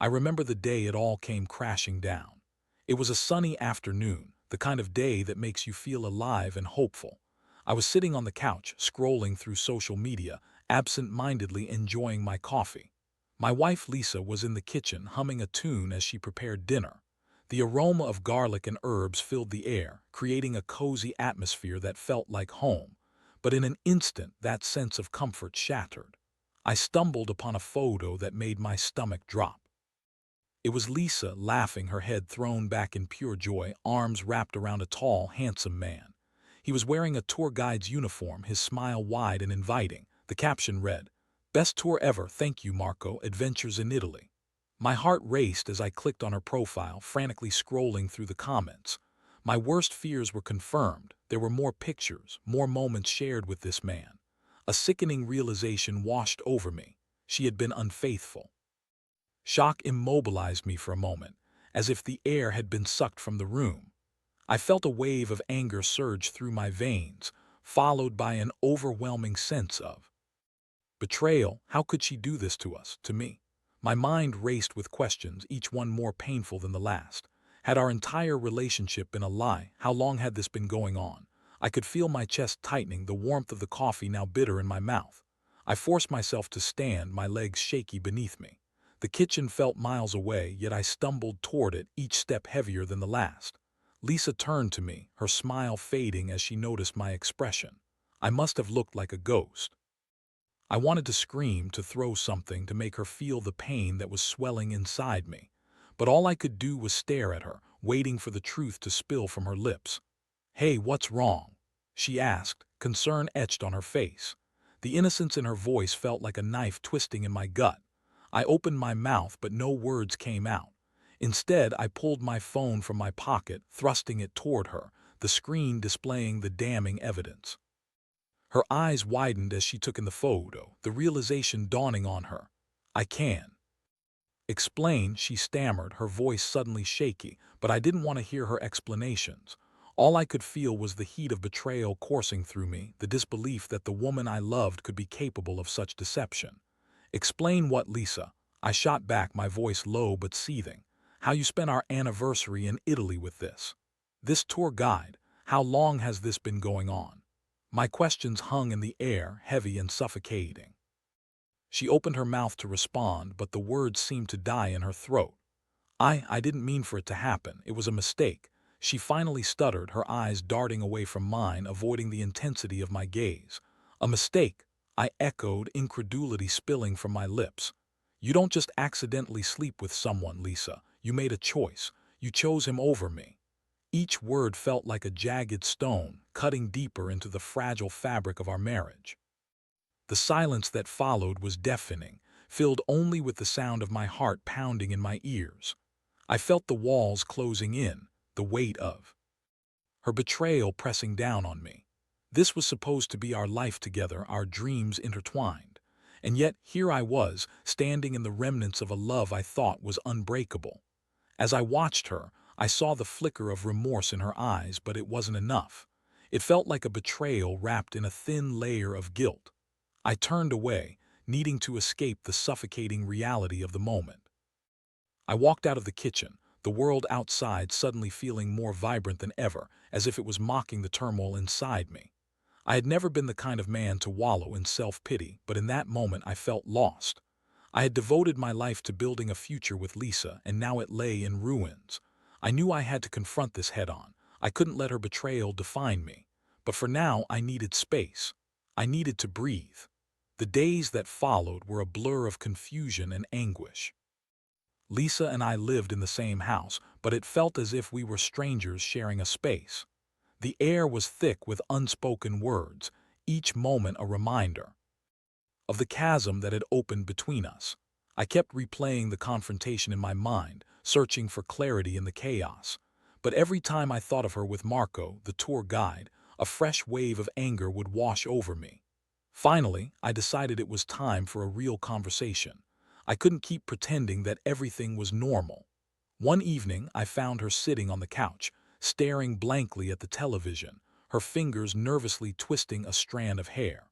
I remember the day it all came crashing down. It was a sunny afternoon, the kind of day that makes you feel alive and hopeful. I was sitting on the couch, scrolling through social media, absent-mindedly enjoying my coffee. My wife Lisa was in the kitchen humming a tune as she prepared dinner. The aroma of garlic and herbs filled the air, creating a cozy atmosphere that felt like home. But in an instant, that sense of comfort shattered. I stumbled upon a photo that made my stomach drop. It was Lisa laughing, her head thrown back in pure joy, arms wrapped around a tall, handsome man. He was wearing a tour guide's uniform, his smile wide and inviting. The caption read, "Best tour ever, thank you Marco, adventures in Italy." My heart raced as I clicked on her profile, frantically scrolling through the comments. My worst fears were confirmed. There were more pictures, more moments shared with this man. A sickening realization washed over me. She had been unfaithful. Shock immobilized me for a moment, as if the air had been sucked from the room. I felt a wave of anger surge through my veins, followed by an overwhelming sense of betrayal. How could she do this to us, to me? My mind raced with questions, each one more painful than the last. Had our entire relationship been a lie? How long had this been going on? I could feel my chest tightening, the warmth of the coffee now bitter in my mouth. I forced myself to stand, my legs shaky beneath me. The kitchen felt miles away, yet I stumbled toward it, each step heavier than the last. Lisa turned to me, her smile fading as she noticed my expression. I must have looked like a ghost. I wanted to scream, to throw something, to make her feel the pain that was swelling inside me. But all I could do was stare at her, waiting for the truth to spill from her lips. "Hey, what's wrong?" she asked, concern etched on her face. The innocence in her voice felt like a knife twisting in my gut. I opened my mouth, but no words came out. Instead, I pulled my phone from my pocket, thrusting it toward her, the screen displaying the damning evidence. Her eyes widened as she took in the photo, the realization dawning on her. "I can explain," she stammered, her voice suddenly shaky, but I didn't want to hear her explanations. All I could feel was the heat of betrayal coursing through me, the disbelief that the woman I loved could be capable of such deception. "Explain what, Lisa?" I shot back, my voice low but seething. "How you spent our anniversary in Italy with this tour guide? How long has this been going on?" My questions hung in the air, heavy and suffocating. She opened her mouth to respond, but the words seemed to die in her throat. I didn't mean for it to happen. It was a mistake." She finally stuttered, her eyes darting away from mine, avoiding the intensity of my gaze. "A mistake?" I echoed, incredulity spilling from my lips. "You don't just accidentally sleep with someone, Lisa. You made a choice. You chose him over me." Each word felt like a jagged stone, cutting deeper into the fragile fabric of our marriage. The silence that followed was deafening, filled only with the sound of my heart pounding in my ears. I felt the walls closing in, the weight of her betrayal pressing down on me. This was supposed to be our life together, our dreams intertwined. And yet here I was, standing in the remnants of a love I thought was unbreakable. As I watched her, I saw the flicker of remorse in her eyes, but it wasn't enough. It felt like a betrayal wrapped in a thin layer of guilt. I turned away, needing to escape the suffocating reality of the moment. I walked out of the kitchen, the world outside suddenly feeling more vibrant than ever, as if it was mocking the turmoil inside me. I had never been the kind of man to wallow in self-pity, but in that moment I felt lost. I had devoted my life to building a future with Lisa, and now it lay in ruins. I knew I had to confront this head-on. I couldn't let her betrayal define me. But for now, I needed space. I needed to breathe. The days that followed were a blur of confusion and anguish. Lisa and I lived in the same house, but it felt as if we were strangers sharing a space. The air was thick with unspoken words, each moment a reminder of the chasm that had opened between us. I kept replaying the confrontation in my mind, searching for clarity in the chaos. But every time I thought of her with Marco, the tour guide, a fresh wave of anger would wash over me. Finally, I decided it was time for a real conversation. I couldn't keep pretending that everything was normal. One evening, I found her sitting on the couch, staring blankly at the television, her fingers nervously twisting a strand of hair.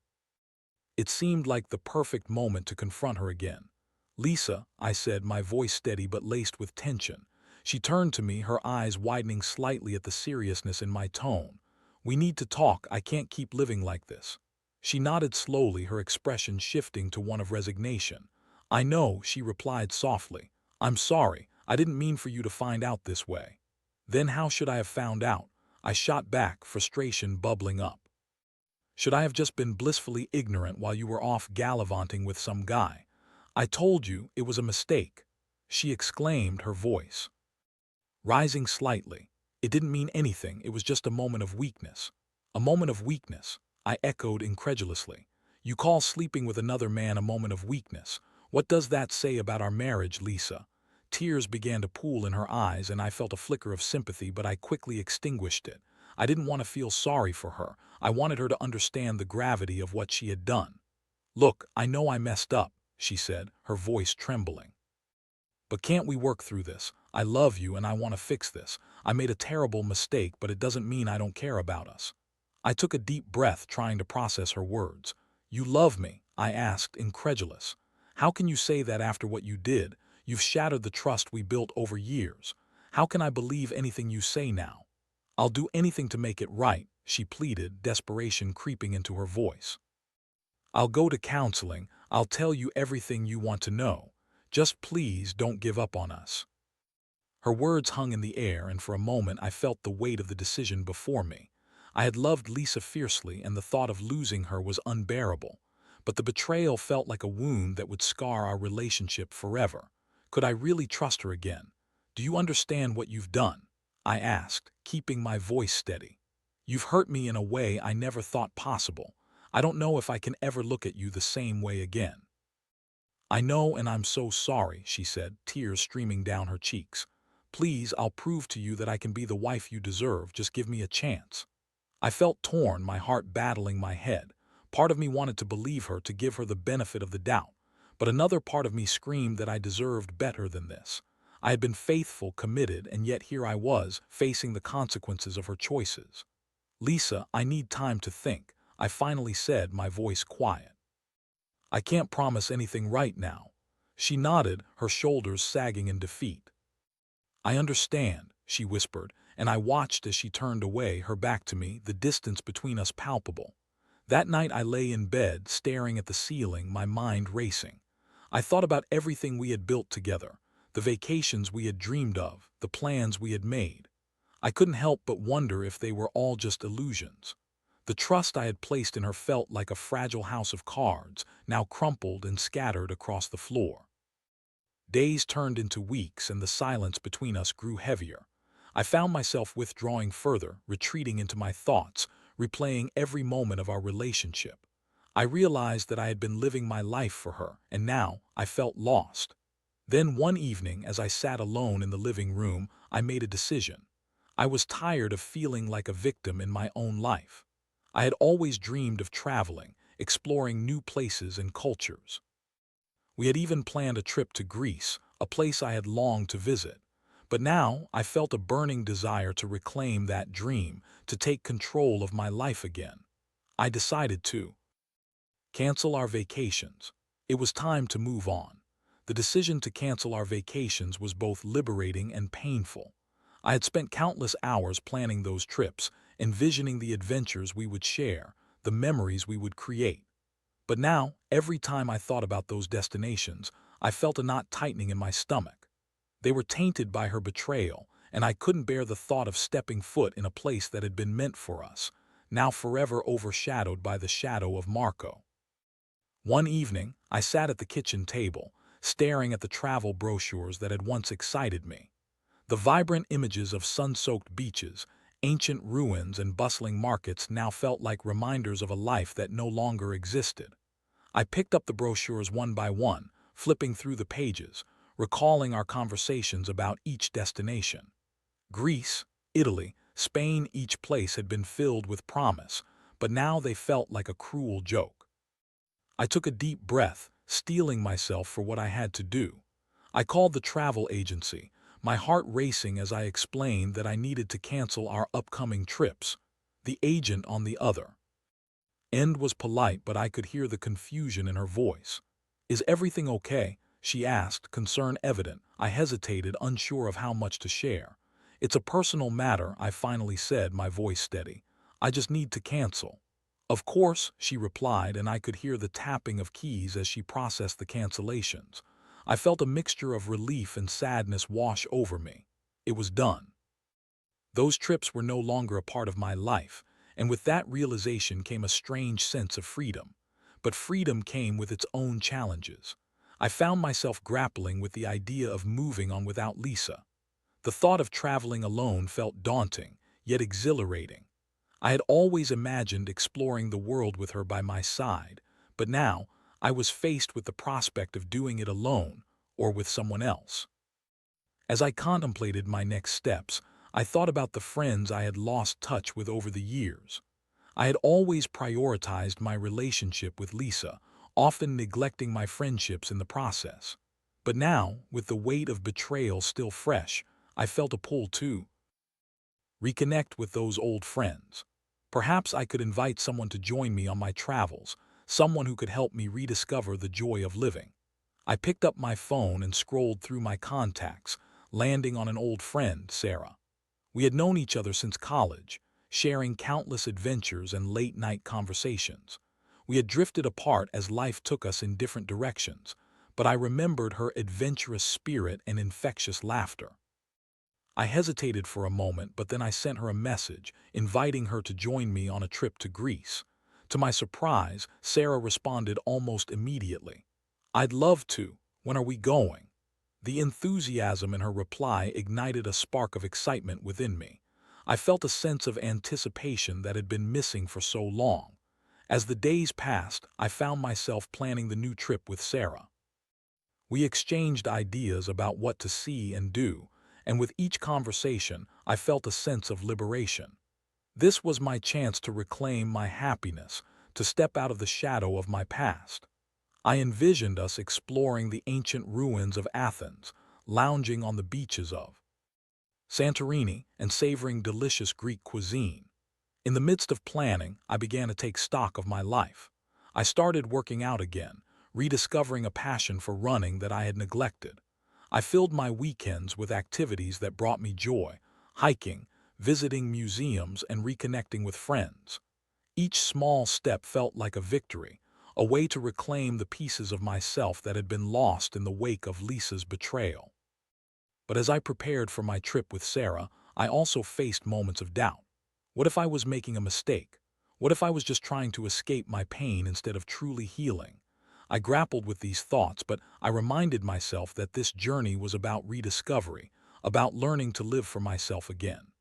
It seemed like the perfect moment to confront her again. Lisa, I said, my voice steady but laced with tension. She turned to me, her eyes widening slightly at the seriousness in my tone. We need to talk, I can't keep living like this. She nodded slowly, her expression shifting to one of resignation. I know, she replied softly. I'm sorry, I didn't mean for you to find out this way. Then how should I have found out? I shot back, frustration bubbling up. Should I have just been blissfully ignorant while you were off gallivanting with some guy? I told you it was a mistake, she exclaimed, her voice rising slightly. It didn't mean anything, it was just a moment of weakness. A moment of weakness, I echoed incredulously. You call sleeping with another man a moment of weakness. What does that say about our marriage, Lisa? Tears began to pool in her eyes and I felt a flicker of sympathy, but I quickly extinguished it. I didn't want to feel sorry for her. I wanted her to understand the gravity of what she had done. Look, I know I messed up, she said, her voice trembling. But can't we work through this? I love you and I want to fix this. I made a terrible mistake, but it doesn't mean I don't care about us. I took a deep breath, trying to process her words. You love me? I asked, incredulous. How can you say that after what you did? You've shattered the trust we built over years. How can I believe anything you say now? I'll do anything to make it right, she pleaded, desperation creeping into her voice. I'll go to counseling. I'll tell you everything you want to know. Just please don't give up on us. Her words hung in the air, and for a moment I felt the weight of the decision before me. I had loved Lisa fiercely, and the thought of losing her was unbearable. But the betrayal felt like a wound that would scar our relationship forever. Could I really trust her again? Do you understand what you've done? I asked, keeping my voice steady. You've hurt me in a way I never thought possible. I don't know if I can ever look at you the same way again. I know, and I'm so sorry, she said, tears streaming down her cheeks. Please, I'll prove to you that I can be the wife you deserve. Just give me a chance. I felt torn, my heart battling my head. Part of me wanted to believe her, to give her the benefit of the doubt. But another part of me screamed that I deserved better than this. I had been faithful, committed, and yet here I was, facing the consequences of her choices. Lisa, I need time to think, I finally said, my voice quiet. I can't promise anything right now. She nodded, her shoulders sagging in defeat. I understand, she whispered, and I watched as she turned away, her back to me, the distance between us palpable. That night I lay in bed, staring at the ceiling, my mind racing. I thought about everything we had built together, the vacations we had dreamed of, the plans we had made. I couldn't help but wonder if they were all just illusions. The trust I had placed in her felt like a fragile house of cards, now crumpled and scattered across the floor. Days turned into weeks, and the silence between us grew heavier. I found myself withdrawing further, retreating into my thoughts, replaying every moment of our relationship. I realized that I had been living my life for her, and now I felt lost. Then one evening, as I sat alone in the living room, I made a decision. I was tired of feeling like a victim in my own life. I had always dreamed of traveling, exploring new places and cultures. We had even planned a trip to Greece, a place I had longed to visit. But now I felt a burning desire to reclaim that dream, to take control of my life again. I decided to cancel our vacations. It was time to move on. The decision to cancel our vacations was both liberating and painful. I had spent countless hours planning those trips, envisioning the adventures we would share, the memories we would create. But now, every time I thought about those destinations, I felt a knot tightening in my stomach. They were tainted by her betrayal, and I couldn't bear the thought of stepping foot in a place that had been meant for us, now forever overshadowed by the shadow of Marco. One evening, I sat at the kitchen table, staring at the travel brochures that had once excited me. The vibrant images of sun-soaked beaches, ancient ruins, and bustling markets now felt like reminders of a life that no longer existed. I picked up the brochures one by one, flipping through the pages, recalling our conversations about each destination. Greece, Italy, Spain, each place had been filled with promise, but now they felt like a cruel joke. I took a deep breath, steeling myself for what I had to do. I called the travel agency, my heart racing as I explained that I needed to cancel our upcoming trips. The agent on the other end was polite, but I could hear the confusion in her voice. Is everything okay? she asked, concern evident. I hesitated, unsure of how much to share. It's a personal matter, I finally said, my voice steady. I just need to cancel. Of course, she replied, and I could hear the tapping of keys as she processed the cancellations. I felt a mixture of relief and sadness wash over me. It was done. Those trips were no longer a part of my life, and with that realization came a strange sense of freedom. But freedom came with its own challenges. I found myself grappling with the idea of moving on without Lisa. The thought of traveling alone felt daunting, yet exhilarating. I had always imagined exploring the world with her by my side, but now I was faced with the prospect of doing it alone or with someone else. As I contemplated my next steps, I thought about the friends I had lost touch with over the years. I had always prioritized my relationship with Lisa, often neglecting my friendships in the process. But now, with the weight of betrayal still fresh, I felt a pull to reconnect with those old friends. Perhaps I could invite someone to join me on my travels, someone who could help me rediscover the joy of living. I picked up my phone and scrolled through my contacts, landing on an old friend, Sarah. We had known each other since college, sharing countless adventures and late-night conversations. We had drifted apart as life took us in different directions, but I remembered her adventurous spirit and infectious laughter. I hesitated for a moment, but then I sent her a message, inviting her to join me on a trip to Greece. To my surprise, Sarah responded almost immediately. "I'd love to. When are we going?" The enthusiasm in her reply ignited a spark of excitement within me. I felt a sense of anticipation that had been missing for so long. As the days passed, I found myself planning the new trip with Sarah. We exchanged ideas about what to see and do, and with each conversation, I felt a sense of liberation. This was my chance to reclaim my happiness, to step out of the shadow of my past. I envisioned us exploring the ancient ruins of Athens, lounging on the beaches of Santorini, and savoring delicious Greek cuisine. In the midst of planning, I began to take stock of my life. I started working out again, rediscovering a passion for running that I had neglected. I filled my weekends with activities that brought me joy, hiking, visiting museums, and reconnecting with friends. Each small step felt like a victory, a way to reclaim the pieces of myself that had been lost in the wake of Lisa's betrayal. But as I prepared for my trip with Sarah, I also faced moments of doubt. What if I was making a mistake? What if I was just trying to escape my pain instead of truly healing? I grappled with these thoughts, but I reminded myself that this journey was about rediscovery, about learning to live for myself again.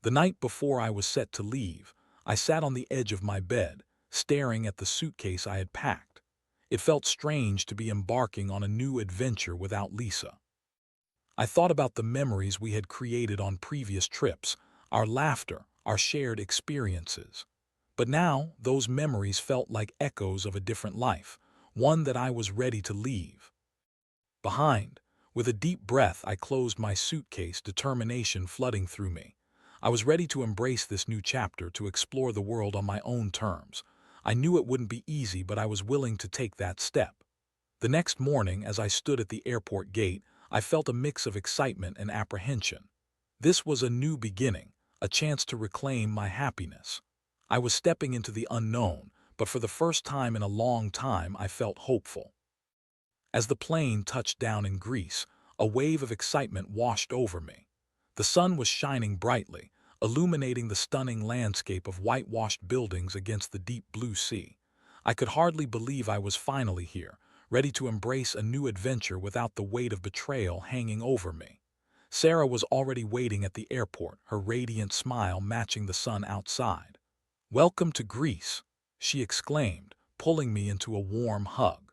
The night before I was set to leave, I sat on the edge of my bed, staring at the suitcase I had packed. It felt strange to be embarking on a new adventure without Lisa. I thought about the memories we had created on previous trips, our laughter, our shared experiences. But now, those memories felt like echoes of a different life, one that I was ready to leave behind. With a deep breath, I closed my suitcase, determination flooding through me. I was ready to embrace this new chapter, to explore the world on my own terms. I knew it wouldn't be easy, but I was willing to take that step. The next morning, as I stood at the airport gate, I felt a mix of excitement and apprehension. This was a new beginning, a chance to reclaim my happiness. I was stepping into the unknown, but for the first time in a long time, I felt hopeful. As the plane touched down in Greece, a wave of excitement washed over me. The sun was shining brightly, illuminating the stunning landscape of whitewashed buildings against the deep blue sea. I could hardly believe I was finally here, ready to embrace a new adventure without the weight of betrayal hanging over me. Sarah was already waiting at the airport, her radiant smile matching the sun outside. "Welcome to Greece," she exclaimed, pulling me into a warm hug.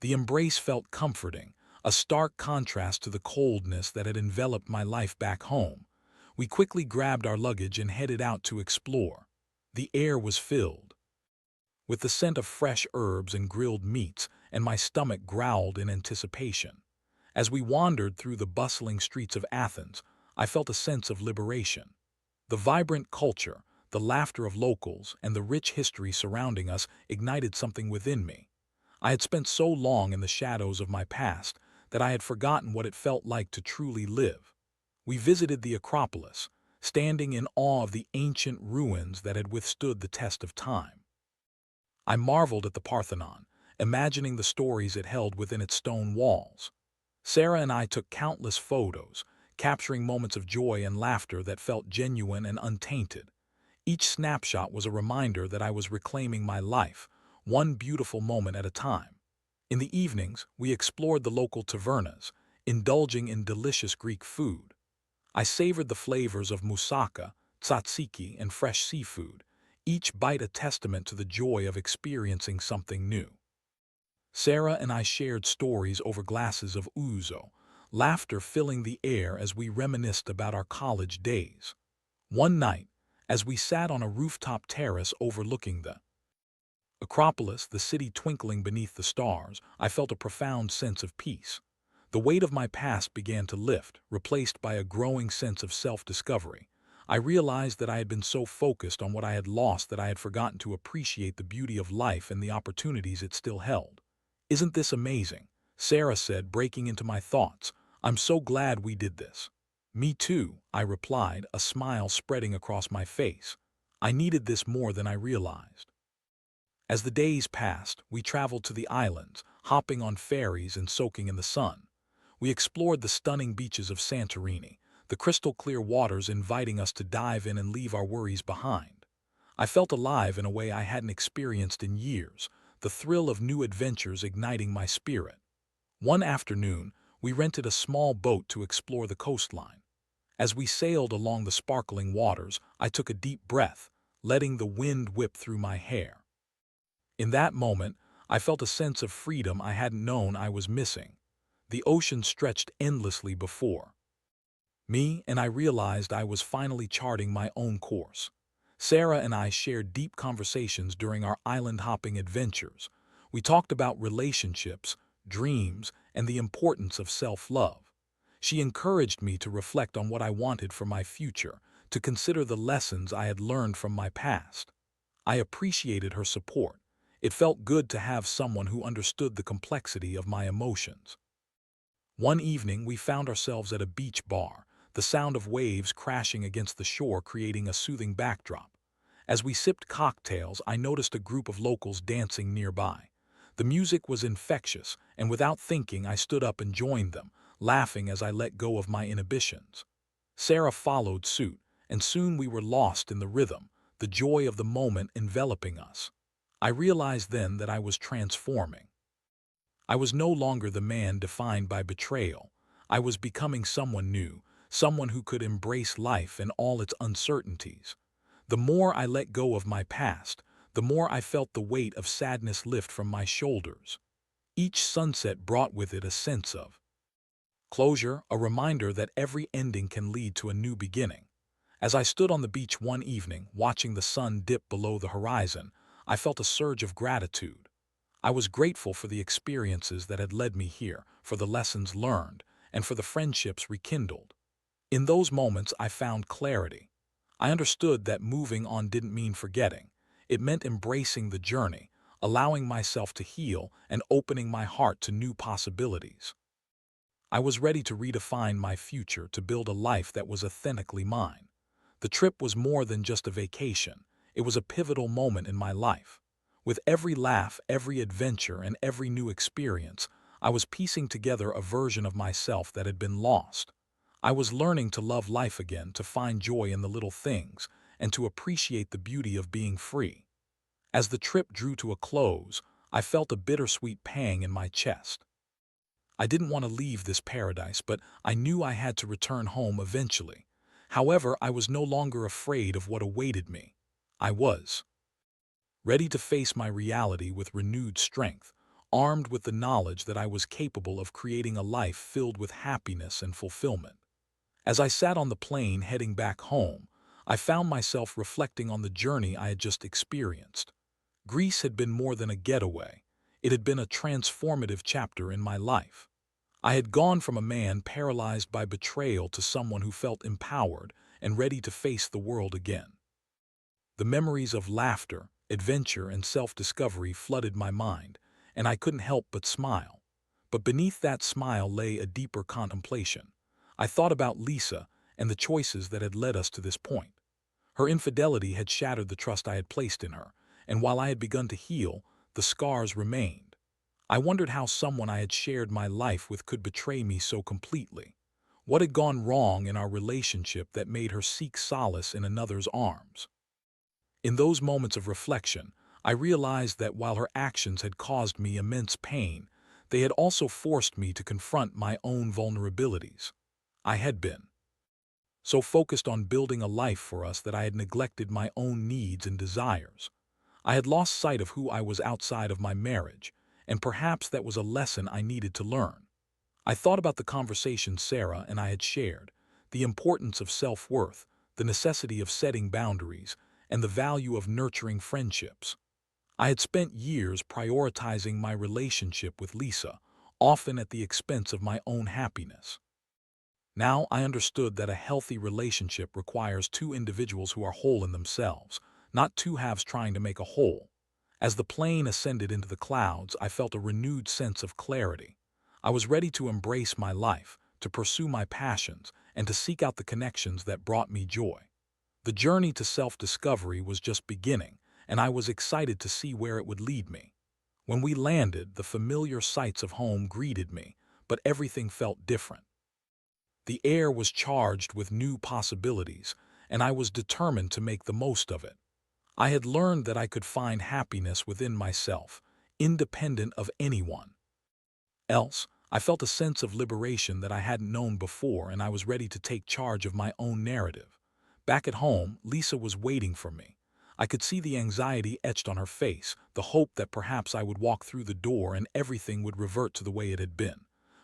The embrace felt comforting, a stark contrast to the coldness that had enveloped my life back home. We quickly grabbed our luggage and headed out to explore. The air was filled with the scent of fresh herbs and grilled meats, and my stomach growled in anticipation. As we wandered through the bustling streets of Athens, I felt a sense of liberation. The vibrant culture, the laughter of locals, and the rich history surrounding us ignited something within me. I had spent so long in the shadows of my past that I had forgotten what it felt like to truly live. We visited the Acropolis, standing in awe of the ancient ruins that had withstood the test of time. I marveled at the Parthenon, imagining the stories it held within its stone walls. Sarah and I took countless photos, capturing moments of joy and laughter that felt genuine and untainted. Each snapshot was a reminder that I was reclaiming my life, one beautiful moment at a time. In the evenings, we explored the local tavernas, indulging in delicious Greek food. I savored the flavors of moussaka, tzatziki, and fresh seafood, each bite a testament to the joy of experiencing something new. Sarah and I shared stories over glasses of ouzo, laughter filling the air as we reminisced about our college days. One night, as we sat on a rooftop terrace overlooking the Acropolis, the city twinkling beneath the stars, I felt a profound sense of peace. The weight of my past began to lift, replaced by a growing sense of self-discovery. I realized that I had been so focused on what I had lost that I had forgotten to appreciate the beauty of life and the opportunities it still held. "Isn't this amazing?" Sarah said, breaking into my thoughts. "I'm so glad we did this." "Me too," I replied, a smile spreading across my face. I needed this more than I realized. As the days passed, we traveled to the islands, hopping on ferries and soaking in the sun. We explored the stunning beaches of Santorini, the crystal-clear waters inviting us to dive in and leave our worries behind. I felt alive in a way I hadn't experienced in years, the thrill of new adventures igniting my spirit. One afternoon, we rented a small boat to explore the coastline. As we sailed along the sparkling waters, I took a deep breath, letting the wind whip through my hair. In that moment, I felt a sense of freedom I hadn't known I was missing. The ocean stretched endlessly before me, and I realized I was finally charting my own course. Sarah and I shared deep conversations during our island-hopping adventures. We talked about relationships, dreams, and the importance of self-love. She encouraged me to reflect on what I wanted for my future, to consider the lessons I had learned from my past. I appreciated her support. It felt good to have someone who understood the complexity of my emotions. One evening, we found ourselves at a beach bar, the sound of waves crashing against the shore creating a soothing backdrop. As we sipped cocktails, I noticed a group of locals dancing nearby. The music was infectious, and without thinking, I stood up and joined them, laughing as I let go of my inhibitions. Sarah followed suit, and soon we were lost in the rhythm, the joy of the moment enveloping us. I realized then that I was transforming. I was no longer the man defined by betrayal. I was becoming someone new, someone who could embrace life and all its uncertainties. The more I let go of my past, the more I felt the weight of sadness lift from my shoulders. Each sunset brought with it a sense of closure, a reminder that every ending can lead to a new beginning. As I stood on the beach one evening, watching the sun dip below the horizon, I felt a surge of gratitude. I was grateful for the experiences that had led me here, for the lessons learned, and for the friendships rekindled. In those moments, I found clarity. I understood that moving on didn't mean forgetting. It meant embracing the journey, allowing myself to heal, and opening my heart to new possibilities. I was ready to redefine my future, to build a life that was authentically mine. The trip was more than just a vacation. It was a pivotal moment in my life. With every laugh, every adventure, and every new experience, I was piecing together a version of myself that had been lost. I was learning to love life again, to find joy in the little things, and to appreciate the beauty of being free. As the trip drew to a close, I felt a bittersweet pang in my chest. I didn't want to leave this paradise, but I knew I had to return home eventually. However, I was no longer afraid of what awaited me. I was ready to face my reality with renewed strength, armed with the knowledge that I was capable of creating a life filled with happiness and fulfillment. As I sat on the plane heading back home, I found myself reflecting on the journey I had just experienced. Greece had been more than a getaway. It had been a transformative chapter in my life. I had gone from a man paralyzed by betrayal to someone who felt empowered and ready to face the world again. The memories of laughter, adventure, and self-discovery flooded my mind, and I couldn't help but smile. But beneath that smile lay a deeper contemplation. I thought about Lisa and the choices that had led us to this point. Her infidelity had shattered the trust I had placed in her, and while I had begun to heal, the scars remained. I wondered how someone I had shared my life with could betray me so completely. What had gone wrong in our relationship that made her seek solace in another's arms? In those moments of reflection, I realized that while her actions had caused me immense pain, they had also forced me to confront my own vulnerabilities. I had been so focused on building a life for us that I had neglected my own needs and desires. I had lost sight of who I was outside of my marriage, and perhaps that was a lesson I needed to learn. I thought about the conversation Sarah and I had shared, the importance of self-worth, the necessity of setting boundaries, and the value of nurturing friendships. I had spent years prioritizing my relationship with Lisa, often at the expense of my own happiness. Now I understood that a healthy relationship requires two individuals who are whole in themselves, not two halves trying to make a whole. As the plane ascended into the clouds, I felt a renewed sense of clarity. I was ready to embrace my life, to pursue my passions, and to seek out the connections that brought me joy. The journey to self-discovery was just beginning, and I was excited to see where it would lead me. When we landed, the familiar sights of home greeted me, but everything felt different. The air was charged with new possibilities, and I was determined to make the most of it. I had learned that I could find happiness within myself, independent of anyone else. I felt a sense of liberation that I hadn't known before, and I was ready to take charge of my own narrative. Back at home, Lisa was waiting for me. I could see the anxiety etched on her face, the hope that perhaps I would walk through the door and everything would revert to the way it had been.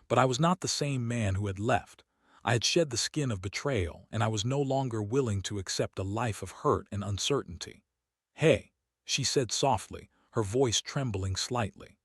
But I was not the same man who had left. I had shed the skin of betrayal, and I was no longer willing to accept a life of hurt and uncertainty. "Hey," she said softly, her voice trembling slightly.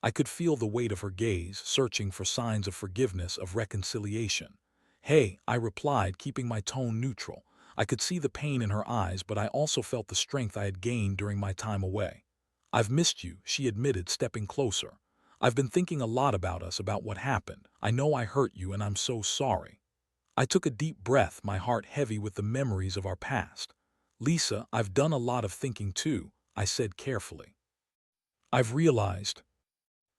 I could feel the weight of her gaze, searching for signs of forgiveness, of reconciliation. "Hey," I replied, keeping my tone neutral. I could see the pain in her eyes, but I also felt the strength I had gained during my time away. "I've missed you," she admitted, stepping closer. "I've been thinking a lot about us, about what happened. I know I hurt you, and I'm so sorry." I took a deep breath, my heart heavy with the memories of our past. "Lisa, I've done a lot of thinking too," I said carefully. "I've realized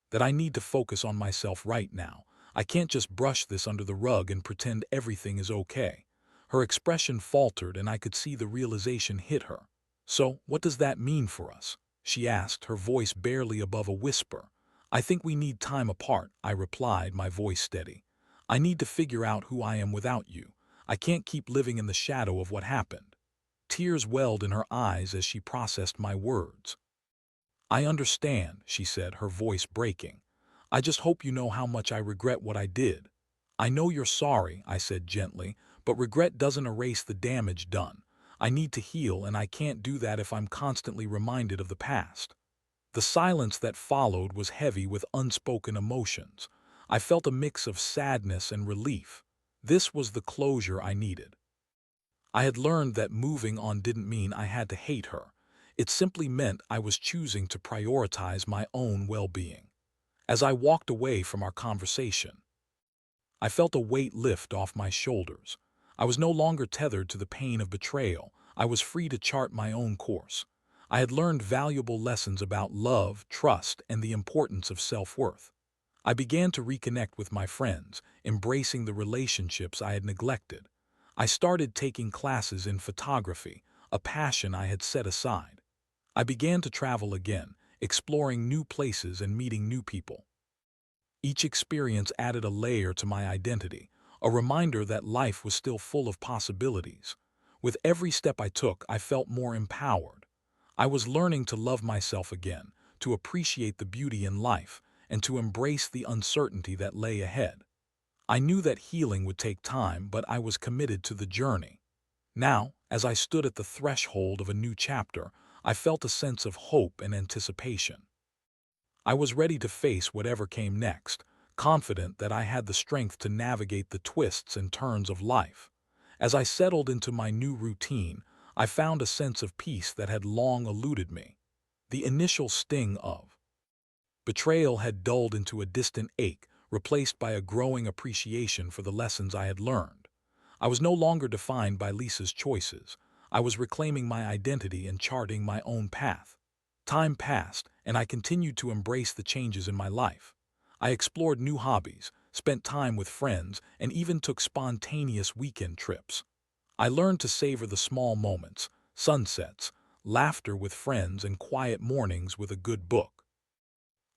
that I need to focus on myself right now. I can't just brush this under the rug and pretend everything is okay." Her expression faltered, and I could see the realization hit her. "So, what does that mean for us?" she asked, her voice barely above a whisper. "I think we need time apart," I replied, my voice steady. "I need to figure out who I am without you. I can't keep living in the shadow of what happened." Tears welled in her eyes as she processed my words. "I understand," she said, her voice breaking. "I just hope you know how much I regret what I did." "I know you're sorry," I said gently, "but regret doesn't erase the damage done. I need to heal, and I can't do that if I'm constantly reminded of the past." The silence that followed was heavy with unspoken emotions. I felt a mix of sadness and relief. This was the closure I needed. I had learned that moving on didn't mean I had to hate her. It simply meant I was choosing to prioritize my own well-being. As I walked away from our conversation, I felt a weight lift off my shoulders. I was no longer tethered to the pain of betrayal. I was free to chart my own course. I had learned valuable lessons about love, trust, and the importance of self-worth. I began to reconnect with my friends, embracing the relationships I had neglected. I started taking classes in photography, a passion I had set aside. I began to travel again, exploring new places and meeting new people. Each experience added a layer to my identity, a reminder that life was still full of possibilities. With every step I took, I felt more empowered. I was learning to love myself again, to appreciate the beauty in life, and to embrace the uncertainty that lay ahead. I knew that healing would take time, but I was committed to the journey. Now, as I stood at the threshold of a new chapter, I felt a sense of hope and anticipation. I was ready to face whatever came next, confident that I had the strength to navigate the twists and turns of life. As I settled into my new routine, I found a sense of peace that had long eluded me. The initial sting of Betrayal had dulled into a distant ache, replaced by a growing appreciation for the lessons I had learned. I was no longer defined by Lisa's choices. I was reclaiming my identity and charting my own path. Time passed, and I continued to embrace the changes in my life. I explored new hobbies, spent time with friends, and even took spontaneous weekend trips. I learned to savor the small moments, sunsets, laughter with friends, and quiet mornings with a good book.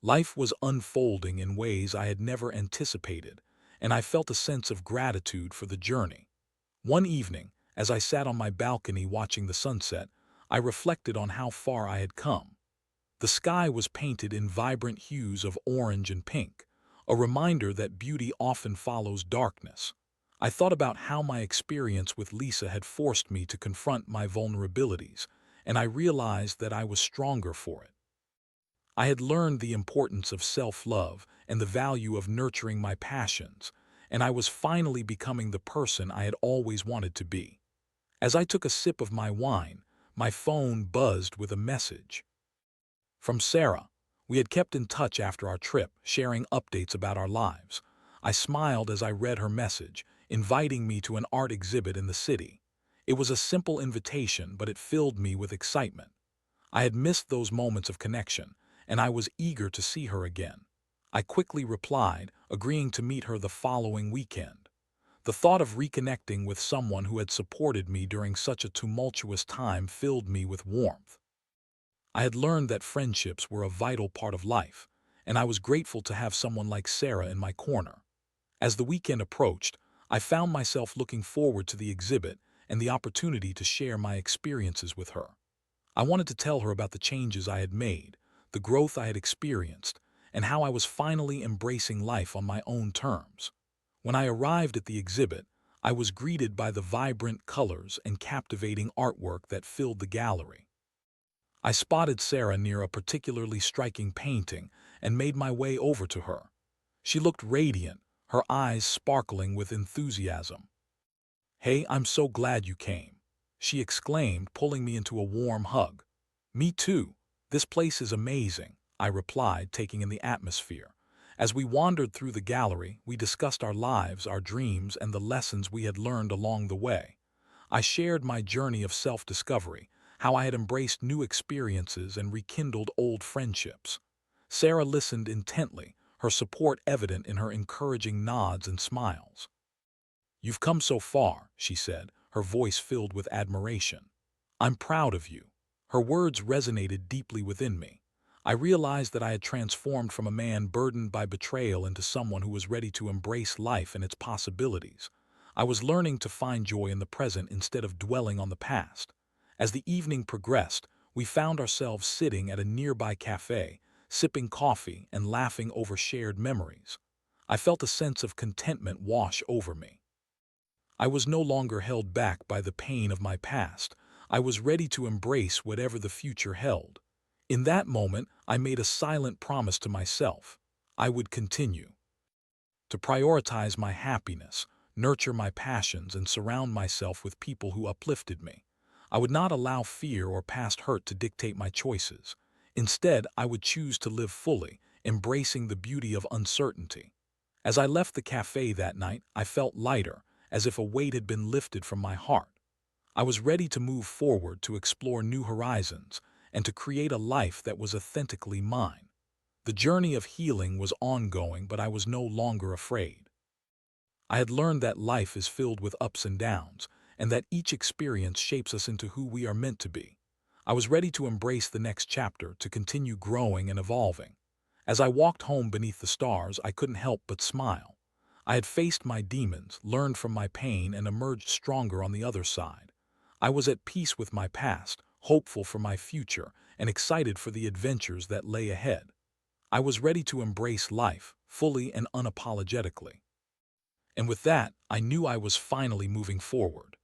Life was unfolding in ways I had never anticipated, and I felt a sense of gratitude for the journey. One evening, as I sat on my balcony watching the sunset, I reflected on how far I had come. The sky was painted in vibrant hues of orange and pink, a reminder that beauty often follows darkness. I thought about how my experience with Lisa had forced me to confront my vulnerabilities, and I realized that I was stronger for it. I had learned the importance of self-love and the value of nurturing my passions, and I was finally becoming the person I had always wanted to be. As I took a sip of my wine, my phone buzzed with a message. From Sarah. We had kept in touch after our trip, sharing updates about our lives. I smiled as I read her message, inviting me to an art exhibit in the city. It was a simple invitation, but it filled me with excitement. I had missed those moments of connection, and I was eager to see her again. I quickly replied, agreeing to meet her the following weekend. The thought of reconnecting with someone who had supported me during such a tumultuous time filled me with warmth. I had learned that friendships were a vital part of life, and I was grateful to have someone like Sarah in my corner. As the weekend approached, I found myself looking forward to the exhibit and the opportunity to share my experiences with her. I wanted to tell her about the changes I had made, the growth I had experienced, and how I was finally embracing life on my own terms. When I arrived at the exhibit, I was greeted by the vibrant colors and captivating artwork that filled the gallery. I spotted Sarah near a particularly striking painting and made my way over to her. She looked radiant, her eyes sparkling with enthusiasm. "Hey, I'm so glad you came," she exclaimed, pulling me into a warm hug. "Me too. This place is amazing," I replied, taking in the atmosphere. As we wandered through the gallery, we discussed our lives, our dreams, and the lessons we had learned along the way. I shared my journey of self-discovery, how I had embraced new experiences and rekindled old friendships. Sarah listened intently, her support evident in her encouraging nods and smiles. "You've come so far," she said, her voice filled with admiration. "I'm proud of you." Her words resonated deeply within me. I realized that I had transformed from a man burdened by betrayal into someone who was ready to embrace life and its possibilities. I was learning to find joy in the present instead of dwelling on the past. As the evening progressed, we found ourselves sitting at a nearby cafe, sipping coffee and laughing over shared memories. I felt a sense of contentment wash over me. I was no longer held back by the pain of my past. I was ready to embrace whatever the future held. In that moment, I made a silent promise to myself. I would continue to prioritize my happiness, nurture my passions, and surround myself with people who uplifted me. I would not allow fear or past hurt to dictate my choices. Instead, I would choose to live fully, embracing the beauty of uncertainty. As I left the cafe that night, I felt lighter, as if a weight had been lifted from my heart. I was ready to move forward, to explore new horizons, and to create a life that was authentically mine. The journey of healing was ongoing, but I was no longer afraid. I had learned that life is filled with ups and downs, and that each experience shapes us into who we are meant to be. I was ready to embrace the next chapter, to continue growing and evolving. As I walked home beneath the stars, I couldn't help but smile. I had faced my demons, learned from my pain, and emerged stronger on the other side. I was at peace with my past, hopeful for my future, and excited for the adventures that lay ahead. I was ready to embrace life, fully and unapologetically. And with that, I knew I was finally moving forward.